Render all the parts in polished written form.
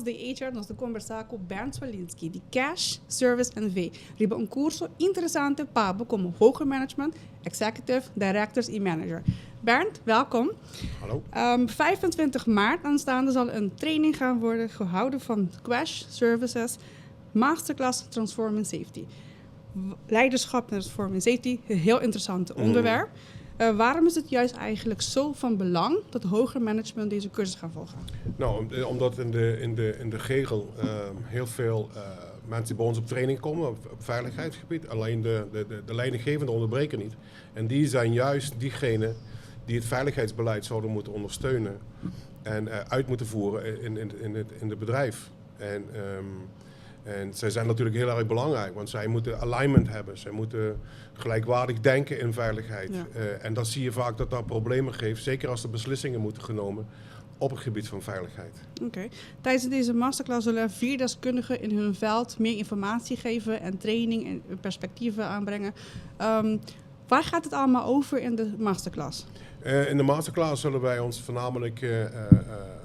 nós de HR, nós de conversar com Bernd Swalinski, de Cash, Service NV. Riba um curso interessante para como hoger management, executive, directors en manager. Bernd, welkom. Hallo. 25 maart aanstaande zal een training gaan worden gehouden van Cash, Services, Masterclass Transforming Safety. Leiderschap en Transforming Safety, een heel interessant onderwerp. Waarom is het juist eigenlijk zo van belang dat hoger management deze cursus gaat volgen? Nou, omdat in de regel heel veel mensen die bij ons op training komen op veiligheidsgebied, alleen de leidinggevenden onderbreken niet. En die zijn juist diegenen die het veiligheidsbeleid zouden moeten ondersteunen en uit moeten voeren in het bedrijf. En zij zijn natuurlijk heel erg belangrijk, want zij moeten alignment hebben. Zij moeten gelijkwaardig denken in veiligheid. Ja. En dan zie je vaak dat dat problemen geeft, zeker als er beslissingen moeten genomen op het gebied van veiligheid. Oké. Tijdens deze masterclass zullen 4 deskundigen in hun veld meer informatie geven en training en perspectieven aanbrengen. Waar gaat het allemaal over in de masterclass? In de masterclass zullen wij ons voornamelijk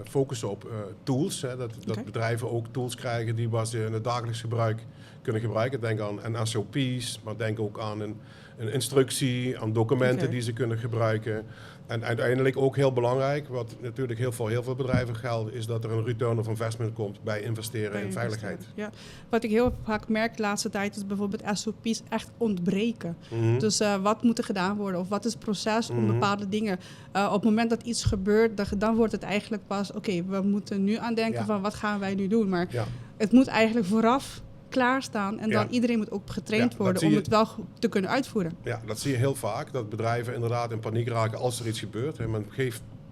focussen op tools. Hè, dat bedrijven ook tools krijgen die ze in het dagelijks gebruik kunnen gebruiken. Denk aan SOP's, maar denk ook aan een instructie, aan documenten die ze kunnen gebruiken. En uiteindelijk ook heel belangrijk, wat natuurlijk heel veel bedrijven geldt, is dat er een return of investment komt bij investeren in veiligheid. Ja. Wat ik heel vaak merk de laatste tijd is bijvoorbeeld SOP's echt ontbreken. Mm-hmm. Dus wat moet er gedaan worden of wat is het proces om bepaalde dingen. Op het moment dat iets gebeurt, dan wordt het eigenlijk pas, oké, we moeten nu aan denken van wat gaan wij nu doen. Maar het moet eigenlijk vooraf klaarstaan en dan iedereen moet ook getraind worden om het wel te kunnen uitvoeren. Ja, dat zie je heel vaak, dat bedrijven inderdaad in paniek raken als er iets gebeurt. En men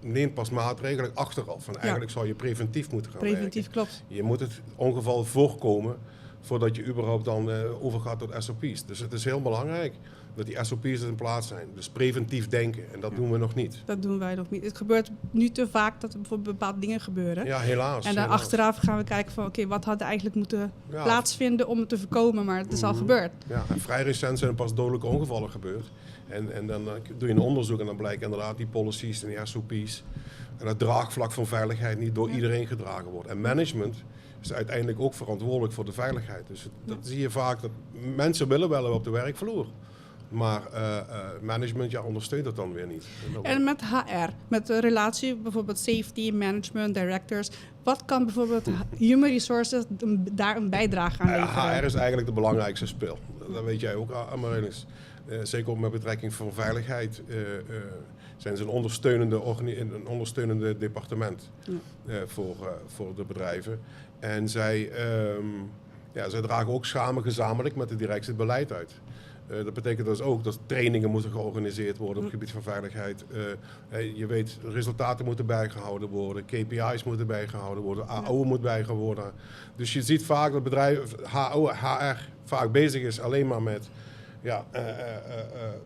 neemt pas maatregelen achteraf. En eigenlijk zou je preventief moeten gaan werken. Preventief, klopt. Je moet het ongeval voorkomen voordat je überhaupt dan overgaat tot SOP's. Dus het is heel belangrijk dat die SOP's in plaats zijn. Dus preventief denken. En dat doen we nog niet. Dat doen wij nog niet. Het gebeurt nu te vaak dat er bijvoorbeeld bepaalde dingen gebeuren. Ja, helaas. En dan achteraf gaan we kijken van oké, wat had eigenlijk moeten plaatsvinden om het te voorkomen. Maar het is al gebeurd. Ja, en vrij recent zijn er pas dodelijke ongevallen gebeurd. En dan doe je een onderzoek en dan blijkt inderdaad die policies en die SOP's en het draagvlak van veiligheid niet door iedereen gedragen wordt. En management is uiteindelijk ook verantwoordelijk voor de veiligheid. Dus dat zie je vaak, dat mensen willen wel op de werkvloer. Maar management ondersteunt dat dan weer niet. En met HR, met de relatie bijvoorbeeld safety, management, directors. Wat kan bijvoorbeeld human resources daar een bijdrage aan leveren? HR is eigenlijk de belangrijkste speel. Dat weet jij ook, Amaryllis. Zeker ook met betrekking van veiligheid zijn ze een ondersteunende departement voor de bedrijven. En zij dragen ook samen gezamenlijk met de directie het beleid uit. Dat betekent dus ook dat trainingen moeten georganiseerd worden op het gebied van veiligheid. Je weet, resultaten moeten bijgehouden worden, KPI's moeten bijgehouden worden, AO moet bijgehouden worden. Dus je ziet vaak dat HR vaak bezig is alleen maar met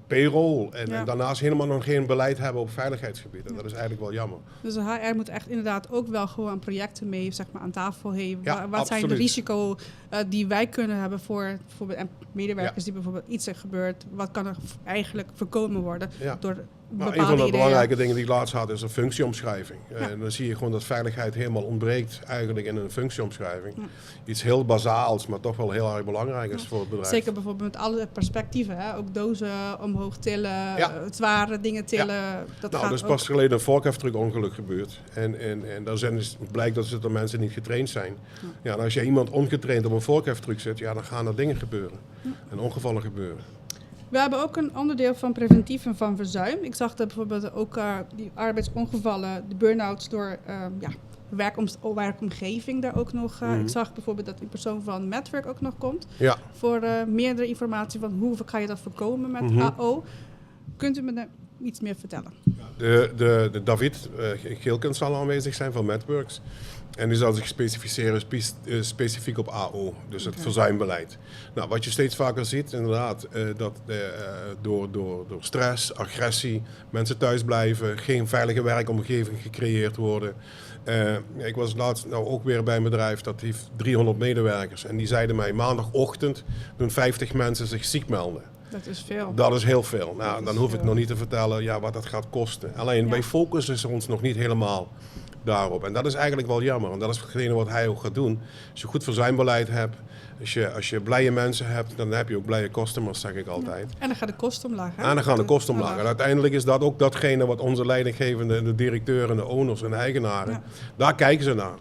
payroll en daarnaast helemaal nog geen beleid hebben op veiligheidsgebied. En dat is eigenlijk wel jammer. Dus de HR moet echt inderdaad ook wel gewoon projecten mee aan tafel hebben. Wat absoluut. zijn de risico's die wij kunnen hebben voor bijvoorbeeld medewerkers die bijvoorbeeld iets er gebeurt. Wat kan er eigenlijk voorkomen worden door bepaalde een van de ideeën. belangrijke dingen die ik laatst had is een functieomschrijving. En dan zie je gewoon dat veiligheid helemaal ontbreekt eigenlijk in een functieomschrijving. Iets heel bazaals, maar toch wel heel erg belangrijk is voor het bedrijf. Zeker bijvoorbeeld met alle perspectieven. Hè? Ook dozen omhoog tillen, zware dingen tillen. Dat gaat dus pas geleden een vorkheftruck-ongeluk gebeurd. En daar blijkt dat de mensen niet getraind zijn. Ja, en als je iemand ongetraind op een vorkheftruck zet, dan gaan er dingen gebeuren. En ongevallen gebeuren. We hebben ook een onderdeel van preventief en van verzuim. Ik zag dat bijvoorbeeld ook die arbeidsongevallen, de burn-outs door werkomgeving daar ook nog. Ik zag bijvoorbeeld dat een persoon van Network ook nog komt. Ja. Voor meerdere informatie van hoe kan je dat voorkomen met AO. Kunt u me daar iets meer vertellen? De David Geelkens zal aanwezig zijn van Networks. En die zal zich specificeren specifiek op AO, dus het verzuimbeleid. Nou, wat je steeds vaker ziet, inderdaad, dat door stress, agressie, mensen thuis blijven, geen veilige werkomgeving gecreëerd worden. Ik was laatst ook weer bij een bedrijf dat heeft 300 medewerkers. En die zeiden mij, maandagochtend doen 50 mensen zich ziek melden. Dat is veel. Dat is heel veel. Nou, dan hoef ik nog niet te vertellen wat dat gaat kosten. Alleen wij focussen ons nog niet helemaal daarop. En dat is eigenlijk wel jammer. En dat is hetgene wat hij ook gaat doen. Als je goed verzuimbeleid hebt, als je blije mensen hebt, dan heb je ook blije customers, zeg ik altijd. Ja. En dan gaat de kosten omlaag. Hè? En dan gaan de kosten omlaag. En uiteindelijk is dat ook datgene wat onze leidinggevende, de directeuren, de owners en de eigenaren, daar kijken ze naar.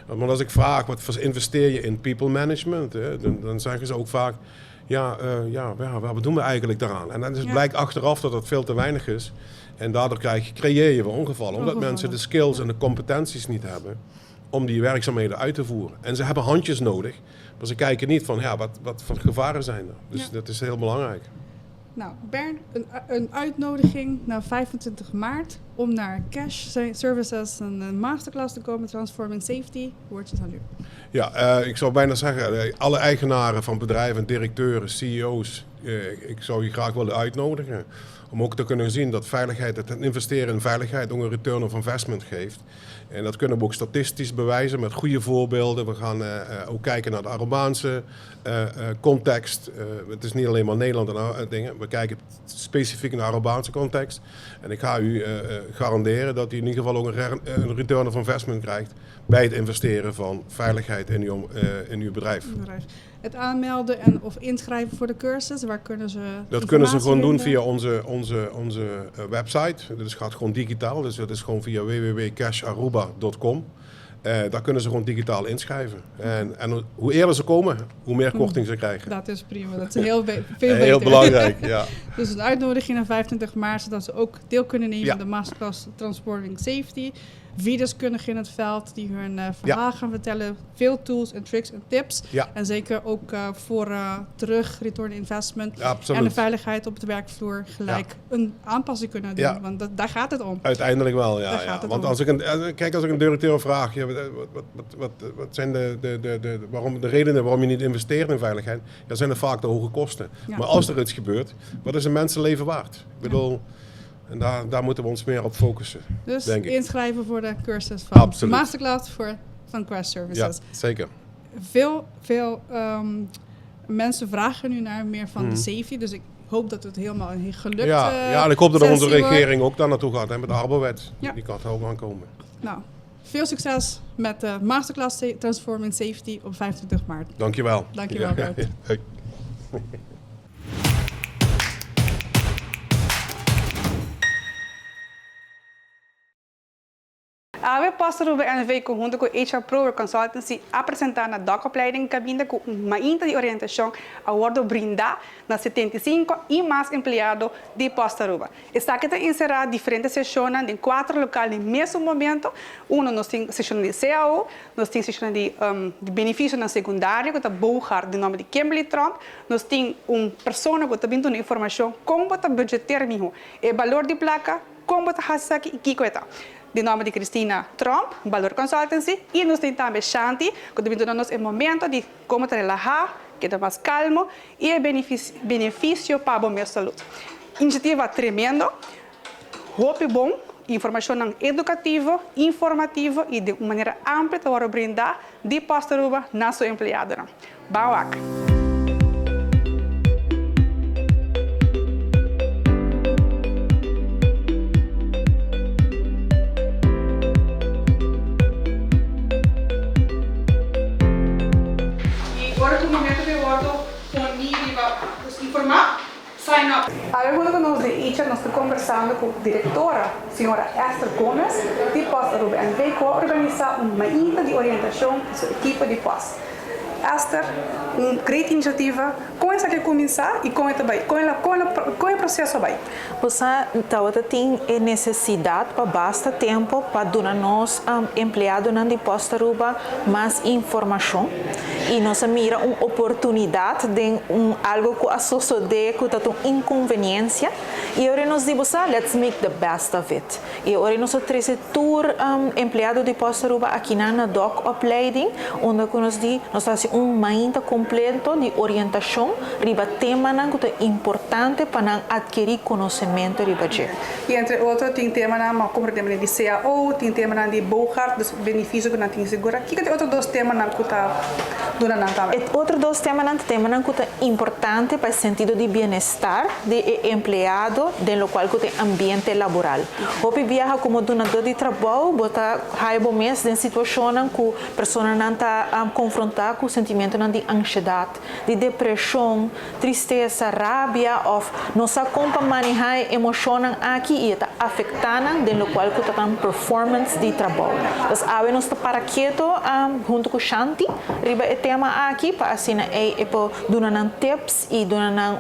Want als ik vraag, wat investeer je in people management? Hè, dan zeggen ze ook vaak, wat doen we eigenlijk daaraan? En dan blijkt achteraf dat dat veel te weinig is. En daardoor creëer je weer ongevallen. Omdat mensen de skills en de competenties niet hebben om die werkzaamheden uit te voeren. En ze hebben handjes nodig. Maar ze kijken niet van, wat voor gevaren zijn er. Dus dat is heel belangrijk. Nou, Bernd, een uitnodiging naar 25 maart om naar Cash Services een masterclass te komen, Transforming Safety. Woordjes aan u. Ja, ik zou bijna zeggen, alle eigenaren van bedrijven, directeuren, CEO's, ik zou je graag willen uitnodigen. Om ook te kunnen zien dat veiligheid, het investeren in veiligheid ook een return of investment geeft. En dat kunnen we ook statistisch bewijzen met goede voorbeelden. We gaan ook kijken naar de Arubaanse context. Het is niet alleen maar Nederland en dingen. We kijken specifiek naar de Arubaanse context. En ik ga u garanderen dat u in ieder geval ook een return of investment krijgt bij het investeren van veiligheid in uw bedrijf. Het aanmelden of inschrijven voor de cursus, waar kunnen ze dat kunnen ze gewoon doen via onze website. Dus het gaat gewoon digitaal, dus dat is gewoon via www.casharuba.com. Daar kunnen ze gewoon digitaal inschrijven. En hoe eerder ze komen, hoe meer korting ze krijgen. Dat is prima, dat is veel beter. Heel belangrijk, ja. Dus een uitnodiging naar 25 maart, zodat ze ook deel kunnen nemen aan de masterclass Transforming Safety. Wiedeskundigen in het veld die hun verhaal gaan vertellen. Veel tools en tricks en tips. Ja. En zeker ook voor return investment. Ja, en de veiligheid op de werkvloer gelijk een aanpassing kunnen doen. Ja. Want daar gaat het om. Uiteindelijk wel, ja. Want als ik een directeur vraag, wat zijn de redenen waarom je niet investeert in veiligheid? Dat zijn er vaak de hoge kosten. Ja. Maar als er iets gebeurt, wat is een mensenleven waard? Ik bedoel... En daar moeten we ons meer op focussen. Dus denk ik. Inschrijven voor de cursus van de masterclass van Quest Services. Ja, zeker. Veel mensen vragen nu naar meer van de safety. Dus ik hoop dat het helemaal gelukt is. Ja, en ik hoop dat onze regering ook daar naartoe gaat. Hè, met de Arbowet. Ja. Die kan er ook aankomen. Nou, veel succes met de masterclass Transforming Safety op 25 maart. Dankjewel. Dankjewel, Bert. Hey. A Pastor NV conjunto com HR Pro Consultancy apresentar na docopleiding cabine com uma inta de orientação a bordo brindar na 75 e mais empregado de Postaruba. Está aqui a encerrar diferentes sessões em 4 locais no mesmo momento. Nós temos sessão de CAO, nós temos sessão de benefício na secundária, que está Bouchard, de nome de Kimberly Trump. Nós temos pessoa que está vindo informação como está budgetar mesmo, o valor de placa, como está fazendo aqui e que coisa. De nome de Cristina Trump, Valor Consultancy, e nós temos também Shanti, que está dando o momento de como relaxar, que está mais calmo, e é benefício para a minha saúde. Iniciativa tremenda, roupa bom, informação educativa, informativa e de uma maneira ampla para brindar de Postaruba na sua empregada. Bauac. Agora que o momento de voto informar, sign up. Agora que nós estamos conversando com a diretora, senhora Esther Gomes, de Postaruba NV, que organiza uma inta de orientação para sua equipe de pós. Esther, uma grande iniciativa. Como é que começar e como é o processo vai? Você tem necessidade para basta tempo para dar nós empregado na de Postaruba mais informação e nós mira uma oportunidade de algo que a sociedade que tem uma inconveniência e agora nós dizemos let's make the best of it. E agora nós temos empregado de Postaruba aqui na doc opleiding onde nós fazemos uma mainta completo de orientação riba tema que é importante para adquirir conhecimento riba je. E entre outros, tem tema como tema de CAO, tem tema de Bogart, dos benefícios que não tem segura. Que tem outros dois temas que está durante também? Outros dois temas que é importante para o sentido de bem-estar do empregado, do qual que tem ambiente laboral. Hopi viaja como donador de trabalho, bota raiva mês em situação que a pessoa não está confrontada com o sentimento de ansiedade, de depressão, tristeza, rabia, ou não sabe como manejar emoção aqui e está afetando do qual que está em performance de trabalho. Então, a nós está para quieto junto com Shanti, riba o tema aqui para assim donar tips e donar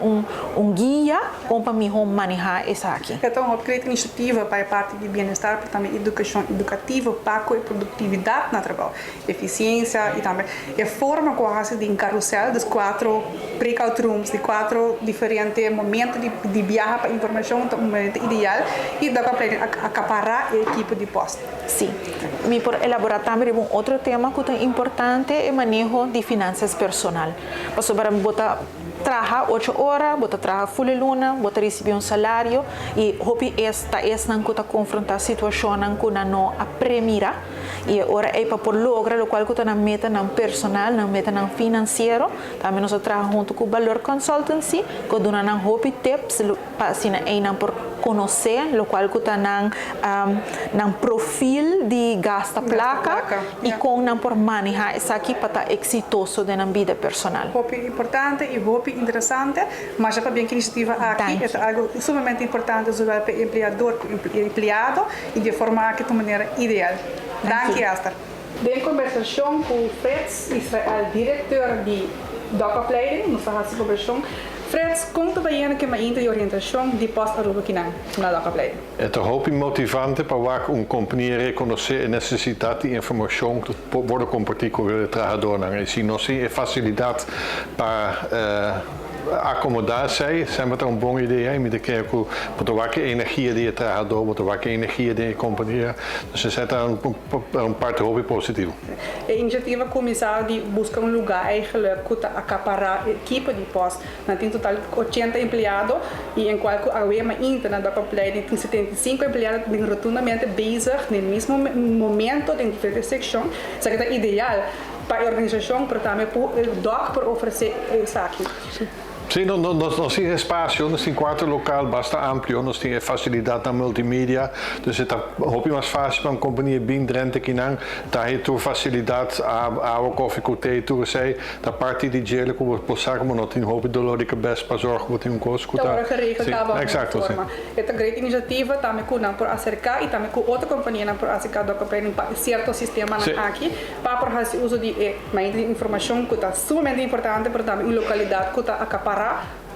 guia como para melhor manejar isso aqui. Então, eu criei iniciativa para a parte de bem-estar, para também educação educativa, para a produtividade no trabalho, eficiência e também a forma como a de carrossel dos 4 breakout rooms, de 4 diferentes momentos de viagem para informação, um momento ideal e dá para acaparar a equipe de posto. Sim. Me por elaborar também outro tema que é importante é o manejo de finanças personal. Porque para botar trabalhar 8 horas, botar trabalhar full luna, botar receber salário e hopi esta não que confrontar situação que não apremira e ora é para por lograr o qual que na meta não personal, na meta não financeiro, também nós trabalhamos junto com o Valor Consultancy, que dona não hopi tips para assim é não por conhecer o qual que não perfil de gasta placa e com não por manejar isso aqui para estar exitoso na vida personal. Hopi importante e hopi interessante, mas já bem que a iniciativa aqui é algo sumamente importante para o empregador, o empregado e de forma que de maneira ideal. Danke, Esther. Em conversação com o Freds Israel, diretor de docopleiding, nossa conversação. Freds, conta bem que uma de orientação de pós-Aruba aqui na docopleiding. É hoop motivante para a companhia reconhecer a necessidade de informação que pode compartilhar com o trabalhador. E se nós temos facilidade para acomodar-se, sempre uma boa ideia, mas que a energia de trabalhador, a energia da companhia, então é parte hobby positivo. A iniciativa começou de buscar lugar eigenlijk que acaparar a equipe de pós. Nós temos total 80 empregados e em qual a UEMA interna da opleiding tem 75 empregados rotundamente bezig no mesmo momento em diferentes secções. Isso é ideal para a organização, para também para o DOC para oferecer isso aqui. Sim, nós temos espaço, nós temos quarto local bastante amplo, nós temos facilidade na multimídia, dus het is mais fácil para uma companhia bem grande que não, daí tu facilidade a koffie kote tu sei, da parte de gelo que o posar como não tem hobby dolor de cabeça para zorgen que tem custo. Então, agora geregeld exacto, sim. É uma grande iniciativa também com não por acercar e também com outra companhia não por acercar do companhia para certo sistema aqui para fazer uso de informação que está sumamente importante para também uma localidade que está acaparar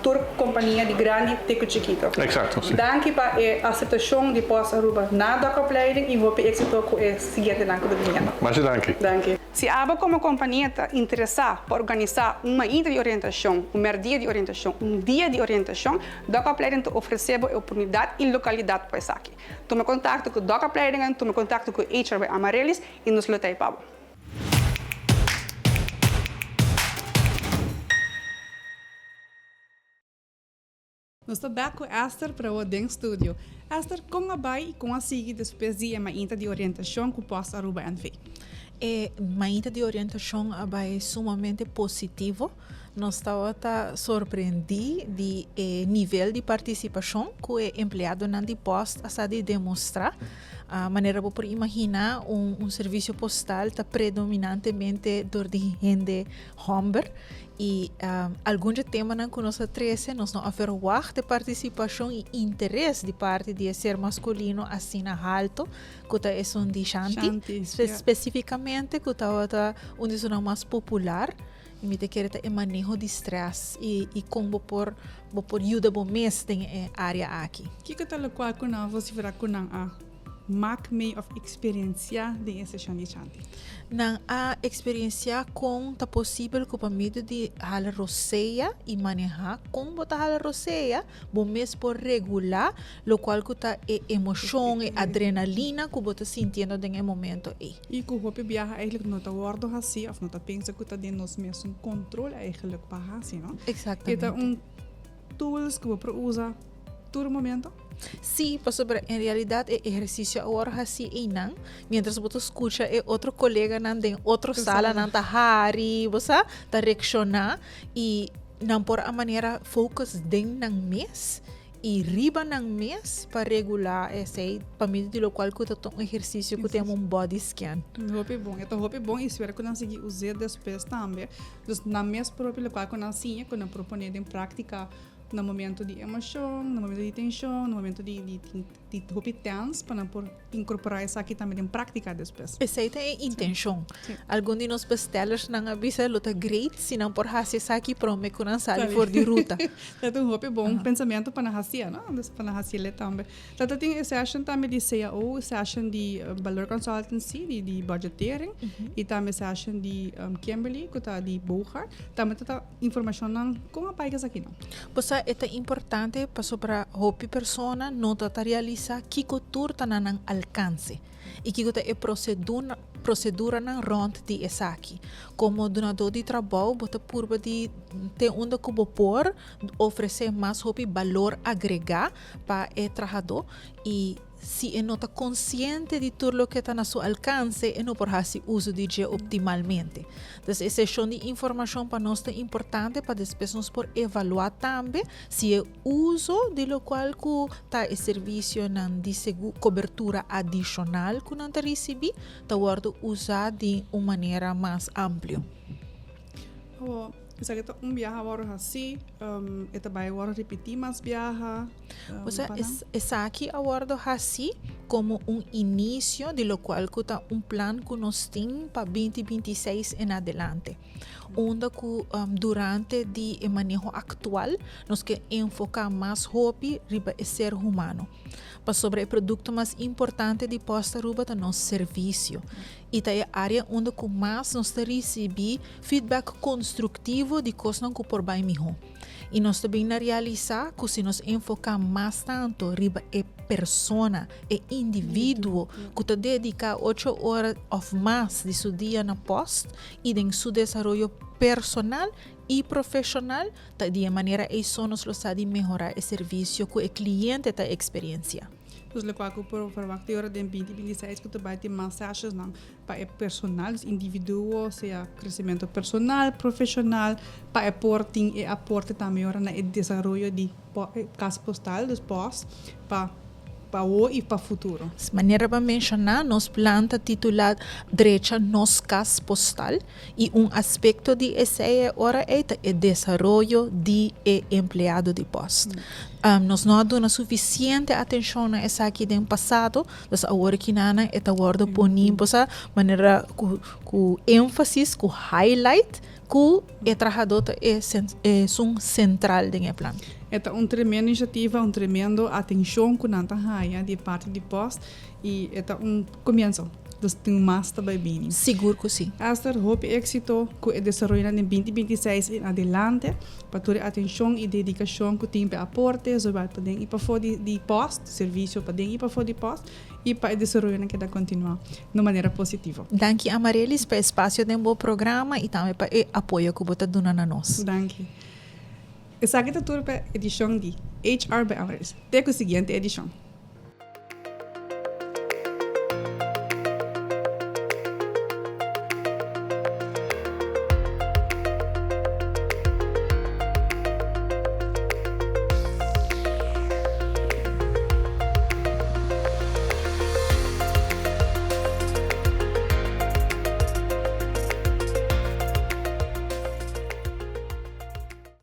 por companhia de grande teco chiquito. Exato, sim. Danke para a aceitação de pós-Aruba na docopleiding e vou êxito com o seguinte danke do dinheiro. Mas danke. Danke. Se a ABA como companhia está interessada por organizar uma ida de orientação, dia de orientação, dia de orientação, docopleiding te oferece a oportunidade e localidade para isso aqui. Tome contato com docopleiding, tome contato com HR Amarellis e nos lutei para Nós estamos aqui com Esther para o Den Studio. Esther, como vai e como sigue depois de uma inta de orientação com o pós-Aruba NV? Uma inta de orientação é sumamente positivo. Nós estamos surpreendidos do nível de participação que o empregado não pode demonstrar. A maneira por imaginar serviço postal está predominantemente door de gente homber e alguns temas que nós trazemos nós não verwachten de participação e interesse de parte de ser masculino assim alto que é de Shanti especificamente que é onde mais popular e me quer o manejo de stress e como por ajuda bom mês tem área aqui. Que tal qual que não você verá que não mak mee of experiencia de session di chanti. Nang a experiencia com tá possível com o medo de hala roceia e manejar com bota hala roceia, bom mês por regular, lo qual que tá emoção e adrenalina que bota sentindo em momento aí. E que hoop viaja eigenlijk not a worden hasi of not a pensa que tá de nos mesmo controle eigenlijk para hasi, no? Exatamente. Eta tools que você usa todo momento. Sí, pues en realidad el ejercicio ahora así inang, mientras vos escucha otro colega nan de otra sala nan ta hari, vos ta reacciona y nan por a manera focus den nang mes y riba nang mes para regular esse para mim de lo qual que tá um exercício que tem body scan. Hoop bom, hoop bom e espero que nós seguir usar depois também. Dus na mes próprio local que nós sim, que nós propomos em prática no momento de emoção, no momento de tensão, no momento de hoop tense, para por incorporar isso aqui também em prática depois. Essa é a intenção. Alguns de nós bestsellers não avisa luta great, se não por fazer isso aqui promete que não sai fora de ruta. É um hoop bom pensamento para fazer, não? Para fazer também. Então tem session também de CAO, session de valor consultancy, de budgetering, e também session de Kimberly, que está de Bogart. Também tá informação não com a país aqui não. Pois é importante para a pessoa não realizar que cultura está no alcance e que é procedura na rond de essa aqui. Como donador de trabalho, você pode ter onde por oferecer mais valor agregado para o trabalhador e se não está consciente de tudo o que está no seu alcance, não pode fazer uso de dia optimalmente. Então, essa sessão de informação para nós é importante para depois nós por evaluar também se o uso de lo qual está o serviço de cobertura adicional que não recebe, está sendo usado de uma maneira mais ampla. Isa kita viaja agora assim, eta vai agora repetir mais viaja. O sea, essa aqui agora assim como início de lo qual está plan que nós temos para 2026 em adelante. Onde que durante o manejo atual nós que enfocar mais hobby riba o ser humano. Para sobre o produto mais importante de posta ruba é nosso serviço. E é a área onde mais nós recebemos feedback construtivo de coisas que por bem melhor. E nós também realizar que se nós enfocar mais tanto riba a persona, e indivíduo que te dedica 8 horas ou mais de seu dia na post e em seu desenvolvimento personal e profissional, de maneira isso nós de melhorar o serviço que o cliente tem experiência. Dus le qual por verwachten hora de 2026 que tu vai ter mais sessions não para personal, indivíduo, seja crescimento personal, profissional, para aporting e aporte também hora na desenvolvimento de casa postal, dos posts para o e para o futuro. De maneira para mencionar, nós planta titulado Direita nos Cas Postal e aspecto de essa hora é o desenvolvimento de empregado de post. Nós não damos suficiente atenção a essa aqui no passado, mas agora que nana é agora ponimos a maneira com ênfase, com highlight, que o trabalhador é central do plano. É tremenda iniciativa, tremendo atenção que não está de parte de post e é começo. Dus tem mais também bem. Seguro que sim. Hasta hope éxito que o desenvolvimento em 2026 em adelante, para toda a atenção e dedicação que tem para aporte, sobre para ir para fora de post, serviço para ir para fora de post e para o desenvolvimento que dá continuar de maneira positiva. Danke Amarelis para o espaço de bom programa e também para o apoio que você dá a nós. Danke. Essa aqui é a edição de HR by Amarelis. Até a seguinte edição.